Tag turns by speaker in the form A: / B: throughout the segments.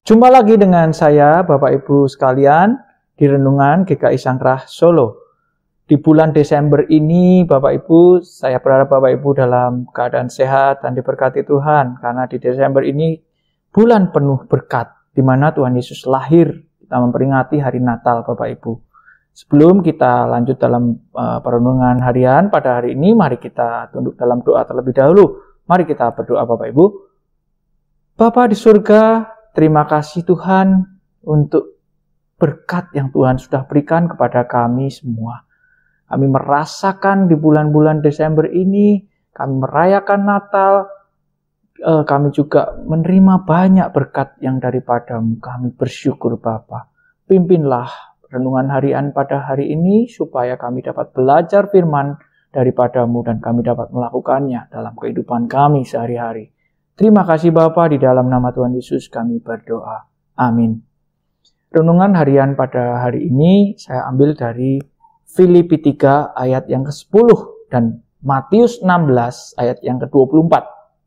A: Jumpa lagi dengan saya, Bapak Ibu sekalian, di Renungan GKI Sangkrah Solo. Di bulan Desember ini, Bapak Ibu, saya berharap Bapak Ibu dalam keadaan sehat dan diberkati Tuhan. Karena di Desember ini bulan penuh berkat, di mana Tuhan Yesus lahir. Kita memperingati hari Natal, Bapak Ibu. Sebelum kita lanjut dalam perenungan harian pada hari ini, mari kita tunduk dalam doa terlebih dahulu. Mari kita berdoa, Bapak Ibu. Bapa di surga, terima kasih Tuhan untuk berkat yang Tuhan sudah berikan kepada kami semua. Kami merasakan di bulan-bulan Desember ini, kami merayakan Natal, kami juga menerima banyak berkat yang daripadamu. Kami bersyukur Bapa. Pimpinlah renungan harian pada hari ini supaya kami dapat belajar firman daripadamu dan kami dapat melakukannya dalam kehidupan kami sehari-hari. Terima kasih Bapa, di dalam nama Tuhan Yesus kami berdoa. Amin. Renungan harian pada hari ini saya ambil dari Filipi 3 ayat yang ke-10 dan Matius 16 ayat yang ke-24.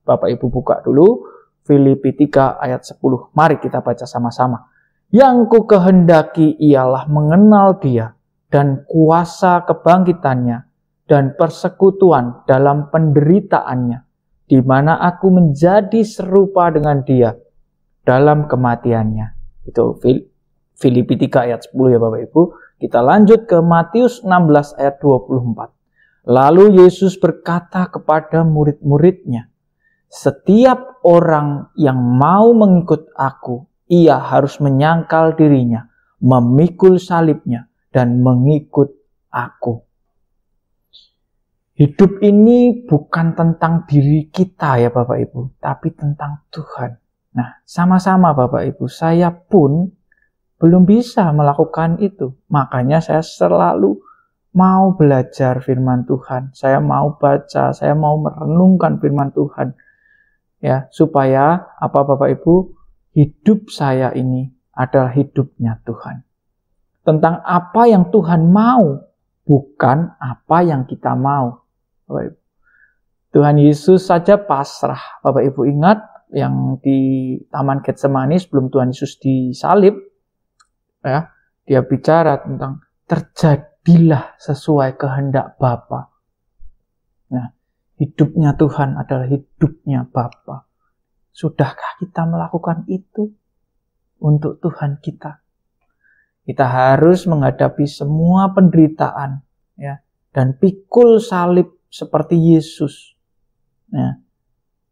A: Bapak Ibu buka dulu Filipi 3 ayat 10. Mari kita baca sama-sama. Yang ku kehendaki ialah mengenal Dia dan kuasa kebangkitannya dan persekutuan dalam penderitaannya, di mana aku menjadi serupa dengan Dia dalam kematiannya. Itu Filipi 3 ayat 10 ya Bapak Ibu. Kita lanjut ke Matius 16 ayat 24. Lalu Yesus berkata kepada murid-muridnya, setiap orang yang mau mengikut aku, ia harus menyangkal dirinya, memikul salibnya, dan mengikut aku. Hidup ini bukan tentang diri kita ya Bapak Ibu, tapi tentang Tuhan. Nah, sama-sama Bapak Ibu, saya pun belum bisa melakukan itu. Makanya saya selalu mau belajar firman Tuhan. Saya mau baca, saya mau merenungkan firman Tuhan. Ya, supaya apa Bapak Ibu? Hidup saya ini adalah hidupnya Tuhan. Tentang apa yang Tuhan mau, bukan apa yang kita mau. Bapak Ibu. Tuhan Yesus saja pasrah. Bapak Ibu ingat yang di Taman Getsemani sebelum Tuhan Yesus disalib, ya, dia bicara tentang terjadilah sesuai kehendak Bapa. Nah, hidupnya Tuhan adalah hidupnya Bapa. Sudahkah kita melakukan itu untuk Tuhan kita? Kita harus menghadapi semua penderitaan, ya, dan pikul salib seperti Yesus. Ya.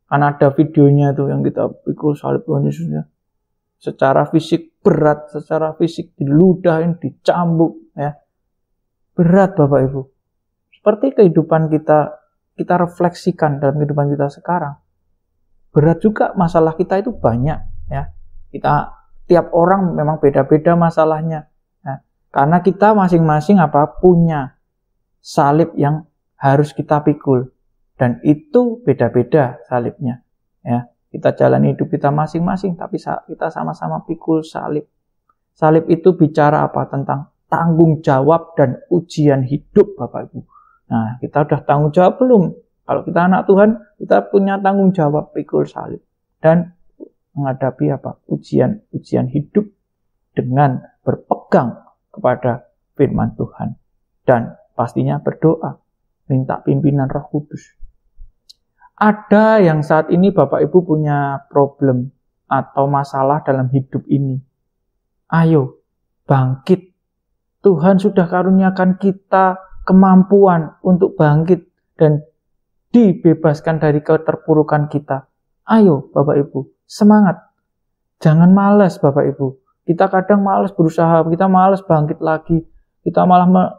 A: Kan ada videonya tuh yang kita pikul salib Tuhan Yesus ya. Secara fisik berat, secara fisik diludahin, dicambuk ya. Berat Bapak Ibu. Seperti kehidupan kita refleksikan dalam kehidupan kita sekarang. Berat juga masalah kita itu banyak ya. Tiap orang memang beda-beda masalahnya. Ya. Karena kita masing-masing punya salib yang harus kita pikul, dan itu beda-beda salibnya ya. Kita jalani hidup kita masing-masing, tapi kita sama-sama pikul salib. Salib itu bicara apa? Tentang tanggung jawab dan ujian hidup Bapak Ibu. Nah, kita udah tanggung jawab belum? Kalau kita anak Tuhan, kita punya tanggung jawab pikul salib dan menghadapi ujian hidup dengan berpegang kepada firman Tuhan dan pastinya berdoa, minta pimpinan Roh Kudus. Ada yang saat ini Bapak Ibu punya problem atau masalah dalam hidup ini. Ayo, bangkit. Tuhan sudah karuniakan kita kemampuan untuk bangkit dan dibebaskan dari keterpurukan kita. Ayo Bapak Ibu, semangat. Jangan malas Bapak Ibu. Kita kadang malas berusaha, kita malas bangkit lagi. Kita malah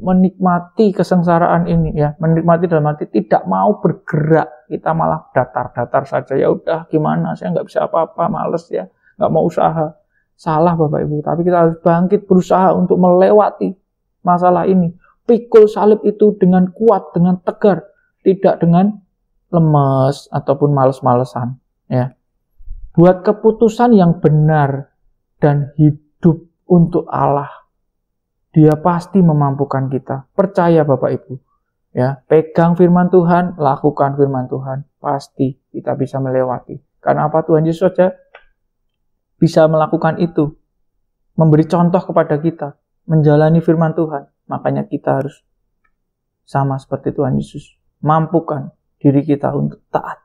A: menikmati kesengsaraan ini ya, menikmati dalam arti tidak mau bergerak, kita malah datar-datar saja. Ya udah, gimana, saya nggak bisa apa-apa, males ya, nggak mau usaha. Salah Bapak Ibu, tapi kita harus bangkit berusaha untuk melewati masalah ini. Pikul salib itu dengan kuat, dengan tegar, tidak dengan lemes ataupun males-malesan ya. Buat keputusan yang benar dan hidup untuk Allah. Dia pasti memampukan kita. Percaya Bapak Ibu. Ya, pegang firman Tuhan, lakukan firman Tuhan. Pasti kita bisa melewati. Karena apa? Tuhan Yesus saja bisa melakukan itu, memberi contoh kepada kita, menjalani firman Tuhan. Makanya kita harus sama seperti Tuhan Yesus, mampukan diri kita untuk taat.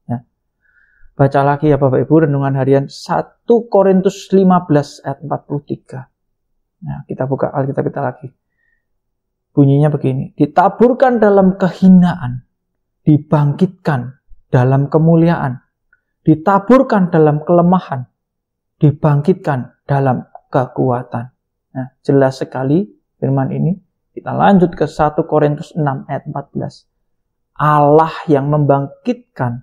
A: Ya. Baca lagi ya Bapak Ibu, renungan harian 1 Korintus 15 ayat 43. Nah, kita buka Alkitab kita lagi. Bunyinya begini, ditaburkan dalam kehinaan, dibangkitkan dalam kemuliaan, ditaburkan dalam kelemahan, dibangkitkan dalam kekuatan. Nah, jelas sekali firman ini. Kita lanjut ke 1 Korintus 6 ayat 14. Allah yang membangkitkan,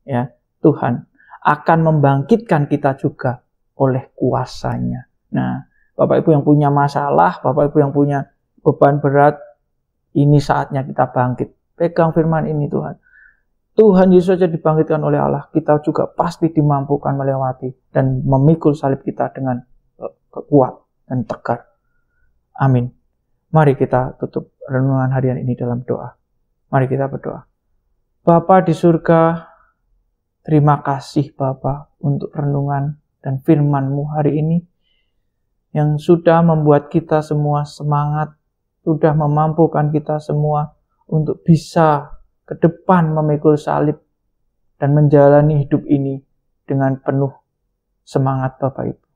A: ya, Tuhan akan membangkitkan kita juga oleh kuasanya. Nah, Bapak Ibu yang punya masalah, Bapak Ibu yang punya beban berat, ini saatnya kita bangkit. Pegang firman ini Tuhan. Tuhan Yesus saja dibangkitkan oleh Allah, kita juga pasti dimampukan melewati dan memikul salib kita dengan kuat dan tegar. Amin. Mari kita tutup renungan harian ini dalam doa. Mari kita berdoa. Bapa di surga, terima kasih Bapa untuk renungan dan firman-Mu hari ini yang sudah membuat kita semua semangat, sudah memampukan kita semua untuk bisa ke depan memikul salib dan menjalani hidup ini dengan penuh semangat Bapak Ibu.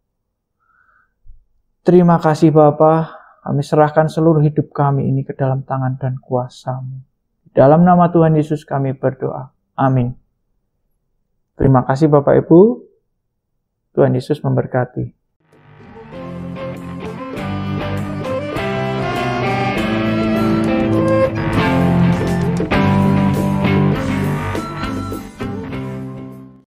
A: Terima kasih Bapa, kami serahkan seluruh hidup kami ini ke dalam tangan dan kuasa-Mu. Dalam nama Tuhan Yesus kami berdoa. Amin. Terima kasih Bapak Ibu. Tuhan Yesus memberkati.